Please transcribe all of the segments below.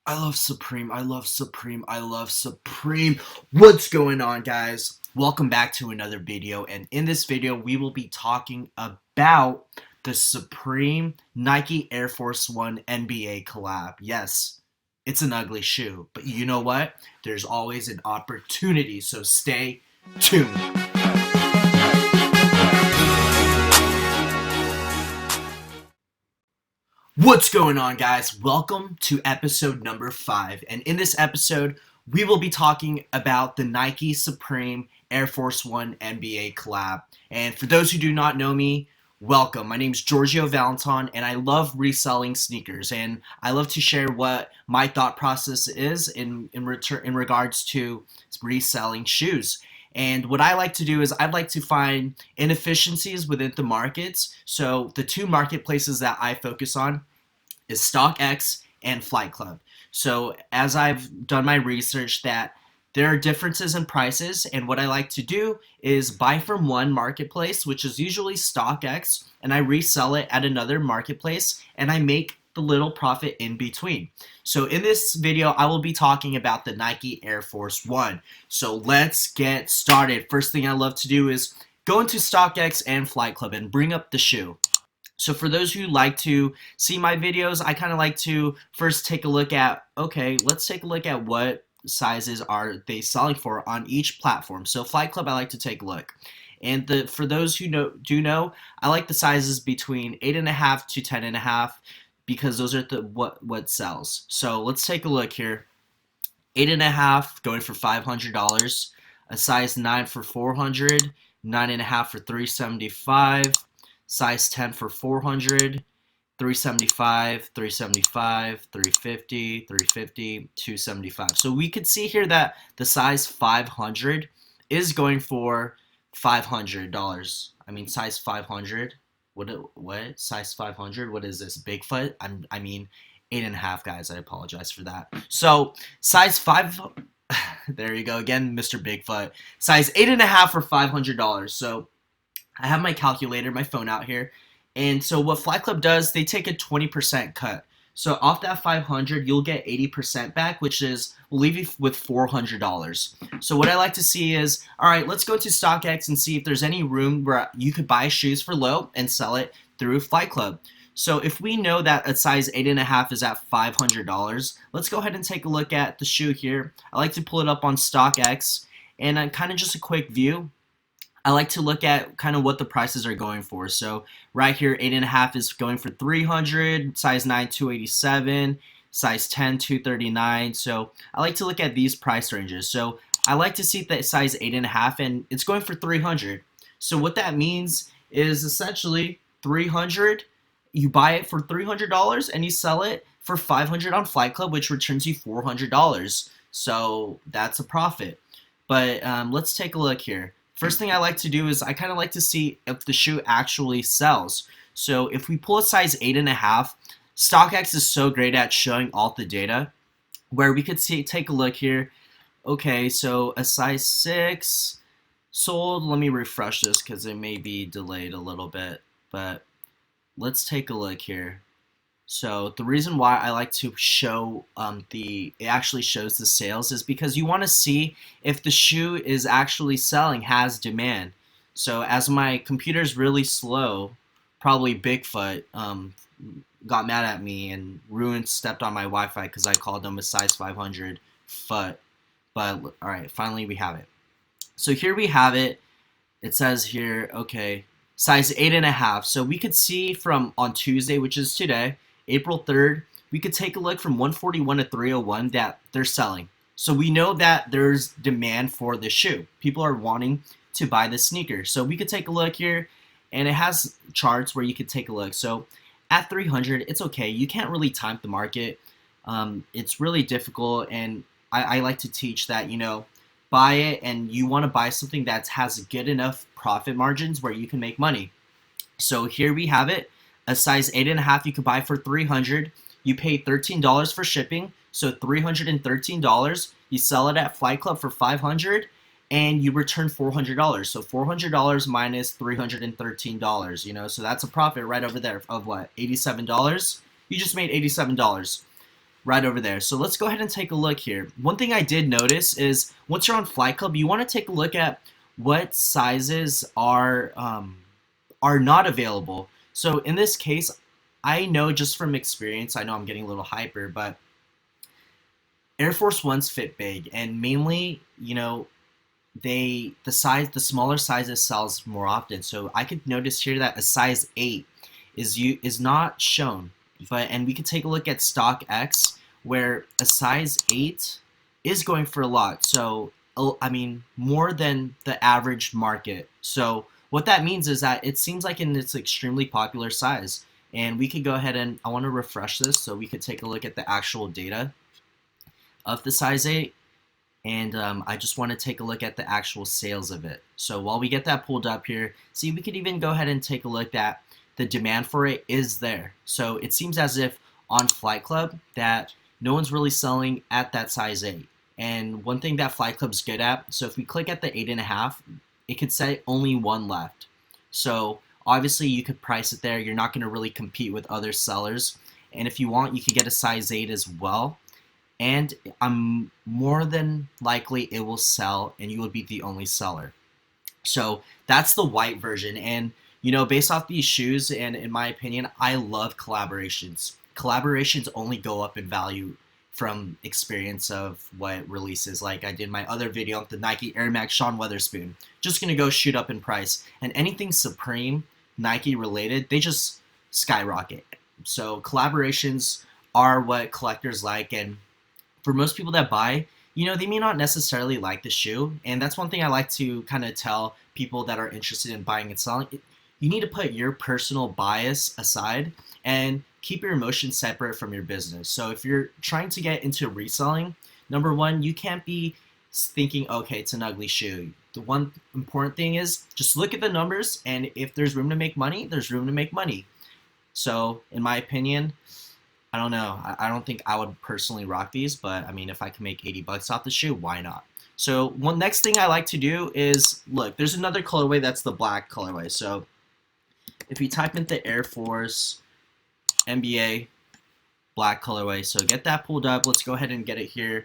I love Supreme. I love Supreme. I love Supreme. What's going on, guys? Welcome back to another video. And in this video, we will be talking about the Supreme Nike Air Force One NBA collab. Yes, it's an ugly shoe, but you know what? There's always an opportunity, so stay tuned. What's going on, guys? Welcome to episode number 5. And in this episode, we will be talking about the Nike Supreme Air Force One NBA collab. And for those who do not know me, welcome. My name is Giorgio Valenton, and I love reselling sneakers. And I love to share what my thought process is in regards to reselling shoes. And what I like to do is I'd like to find inefficiencies within the markets. So the two marketplaces that I focus on is StockX and Flightclub. So as I've done my research that there are differences in prices, and what I like to do is buy from one marketplace, which is usually StockX, and I resell it at another marketplace, and I make the little profit in between. So in this video, I will be talking about the Nike Air Force One. So let's get started. First thing I love to do is go into StockX and Flightclub and bring up the shoe. So for those who like to see my videos, I kind of like to first take a look at, okay, let's take a look at what sizes are they selling for on each platform. So Flightclub, I like to take a look. And for those who know, I like the sizes between 8.5 to 10.5 because those are what sells. So let's take a look here. 8.5 going for $500, a size 9 for $400, 9.5 for $375, size 10 for $400, 375, 375, 350, 350, 275. So we could see here that the size 500 is going for $500. I mean, size 500. What? Size 500? What is this? Bigfoot? I mean, 8.5, guys. I apologize for that. So size 5. There you go again, Mr. Bigfoot. Size 8.5 for $500. So I have my calculator, my phone out here. And so what Flightclub does, they take a 20% cut. So off that 500, you'll get 80% back, which is, we'll leave you with $400. So what I like to see is, all right, let's go to StockX and see if there's any room where you could buy shoes for low and sell it through Flightclub. So if we know that a size 8.5 is at $500, let's go ahead and take a look at the shoe here. I like to pull it up on StockX, and kind of just a quick view. I like to look at kind of what the prices are going for. So right here, 8.5 is going for $300, size 9, $287, size 10, $239. So I like to look at these price ranges. So I like to see that size 8.5, and it's going for $300. So what that means is essentially $300. You buy it for $300 and you sell it for $500 on Flightclub, which returns you $400. So that's a profit. But let's take a look here. First thing I like to do is I kind of like to see if the shoe actually sells. So if we pull a size 8.5, StockX is so great at showing all the data where we could take a look here. Okay, so a size 6 sold. Let me refresh this because it may be delayed a little bit, but let's take a look here. So the reason why I like to show it actually shows the sales is because you want to see if the shoe is actually selling, has demand. So as my computer's really slow, probably Bigfoot got mad at me and stepped on my Wi-Fi because I called them a size 500 foot. But all right, finally we have it. So here we have it. It says here, okay, size 8.5. So we could see from on Tuesday, which is today, April 3rd, we could take a look from 141 to 301 that they're selling. So we know that there's demand for the shoe. People are wanting to buy this sneaker. So we could take a look here, and it has charts where you could take a look. So at 300, it's okay. You can't really time the market. It's really difficult, and I like to teach that, buy it, and you want to buy something that has good enough profit margins where you can make money. So here we have it. A size 8.5 you could buy for $300. You pay $13 for shipping, so $313. You sell it at Flightclub for $500, and you return $400. So $400 minus $313. So that's a profit right over there of what? $87. You just made $87. right over there. So let's go ahead and take a look here. One thing I did notice is once you're on Flight Club, you want to take a look at what sizes are not available. So in this case, I know just from experience, I know I'm getting a little hyper, but Air Force Ones fit big, and mainly, the smaller sizes sells more often. So I could notice here that a size 8 is not shown, and we could take a look at StockX where a size 8 is going for a lot. So I mean more than the average market. So what that means is that it seems like in its extremely popular size. And we could go ahead and I want to refresh this so we could take a look at the actual data of the size 8. And I just want to take a look at the actual sales of it. So while we get that pulled up here, see, we could even go ahead and take a look at the demand for it is there. So it seems as if on Flight Club that no one's really selling at that size 8. And one thing that Flight Club's good at, so if we click at the 8.5, it could say only one left. So obviously you could price it there. You're not going to really compete with other sellers. And if you want, you could get a size 8 as well. And I'm more than likely it will sell and you will be the only seller. So that's the white version. And based off these shoes, and in my opinion, I love collaborations. Collaborations only go up in value from experience of what releases. Like I did my other video on the Nike Air Max Sean Weatherspoon. Just gonna go shoot up in price. And anything Supreme Nike related, they just skyrocket. So collaborations are what collectors like, and for most people that buy, they may not necessarily like the shoe. And that's one thing I like to kind of tell people that are interested in buying and selling. You need to put your personal bias aside and keep your emotions separate from your business. So if you're trying to get into reselling, number one, you can't be thinking, okay, it's an ugly shoe. The one important thing is just look at the numbers, and if there's room to make money, there's room to make money. So in my opinion, I don't know. I don't think I would personally rock these, but I mean, if I can make 80 bucks off the shoe, why not? So one next thing I like to do is, look, there's another colorway that's the black colorway. So if you type into Air Force NBA black colorway, so get that pulled up. Let's go ahead and get it here.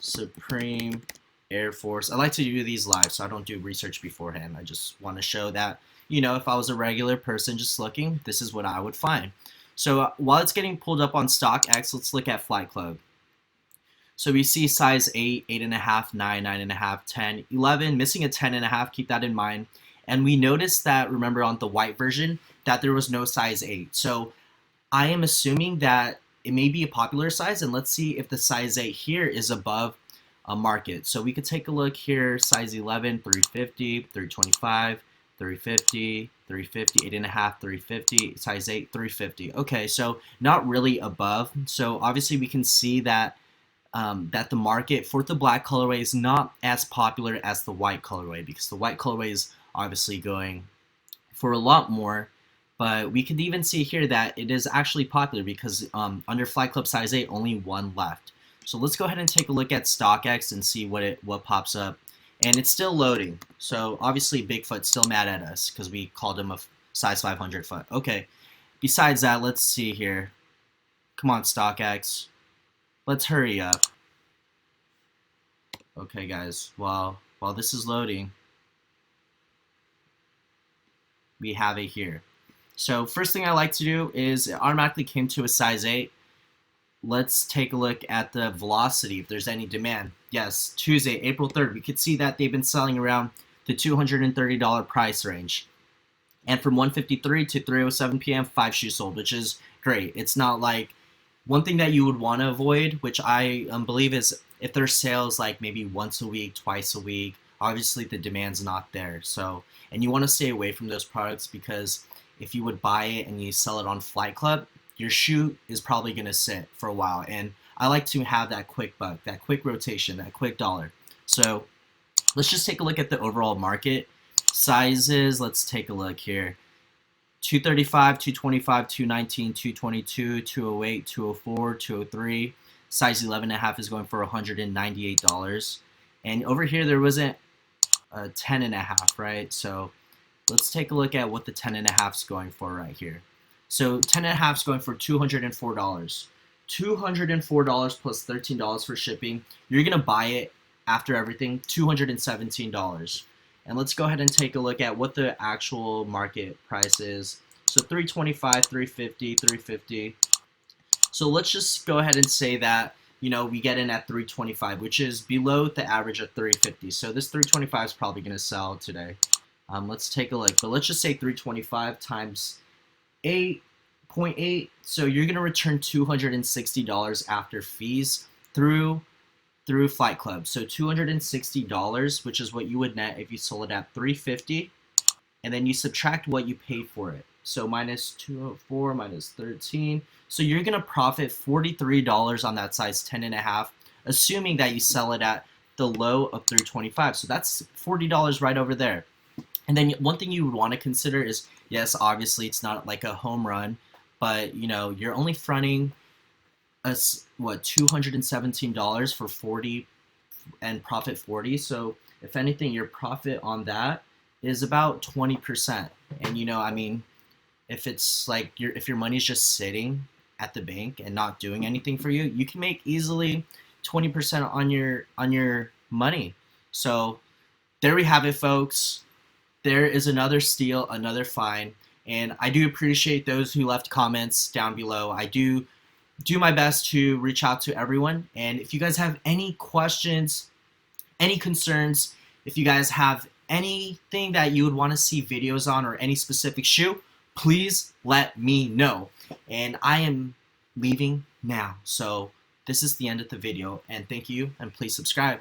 Supreme Air Force. I like to do these live, so I don't do research beforehand. I just want to show that, if I was a regular person just looking, this is what I would find. So while it's getting pulled up on StockX, let's look at Flight Club. So we see size 8, 8.5, 9, 9.5, 10, 11, missing a 10.5, keep that in mind. And we noticed that, remember on the white version, that there was no size 8. So I am assuming that it may be a popular size, and let's see if the size 8 here is above a market. So we could take a look here, size 11, 350, 325, 350, 350, 8.5, 350, size 8, 350. Okay, so not really above. So obviously we can see that that the market for the black colorway is not as popular as the white colorway, because the white colorway is obviously going for a lot more. But we could even see here that it is actually popular because under Flight Club size 8, only one left. So let's go ahead and take a look at StockX and see what pops up. And it's still loading. So obviously Bigfoot's still mad at us because we called him a size 500 foot. Okay. Besides that, let's see here. Come on, StockX. Let's hurry up. Okay, guys. While this is loading, we have it here. So first thing I like to do is it automatically came to a size 8. Let's take a look at the velocity, if there's any demand. Yes, Tuesday, April 3rd, we could see that they've been selling around the $230 price range. And from 1:53 to 3:07 p.m., 5 shoes sold, which is great. It's not like one thing that you would want to avoid, which I believe is if there's sales like maybe once a week, twice a week, obviously the demand's not there. So, and you want to stay away from those products because if you would buy it and you sell it on Flight Club, your shoe is probably going to sit for a while. And I like to have that quick buck, that quick rotation, that quick dollar. So let's just take a look at the overall market sizes. Let's take a look here. 235, 225, 219, 222, 208, 204, 203. Size 11.5 is going for $198. And over here there wasn't a 10.5, right? So let's take a look at what the 10.5 is going for right here. So 10.5 is going for $204. $204 plus $13 for shipping. You're gonna buy it after everything, $217. And let's go ahead and take a look at what the actual market price is. So 325, 350, 350. So let's just go ahead and say that, you know, we get in at 325, which is below the average of 350. So this 325 is probably going to sell today. Let's take a look. But let's just say 325 times 8.8. So you're going to return $260 after fees through Flight Club. So $260, which is what you would net if you sold it at 350, and then you subtract what you paid for it. So minus 204 minus 13. So you're gonna profit $43 on that size 10.5, assuming that you sell it at the low of 325. So that's $40 right over there. And then one thing you would want to consider is, yes, obviously it's not like a home run, but you know, you're only fronting us $217 for 40 and profit 40. So if anything, your profit on that is about 20%. And you know, I mean, if it's like if your money's just sitting at the bank and not doing anything for you, you can make easily 20% on your money. So there we have it, folks. There is another steal, another find, and I do appreciate those who left comments down below. I do my best to reach out to everyone, and if you guys have any questions, any concerns, if you guys have anything that you would want to see videos on or any specific shoe, please let me know. And I am leaving now. So this is the end of the video, and thank you, and please subscribe.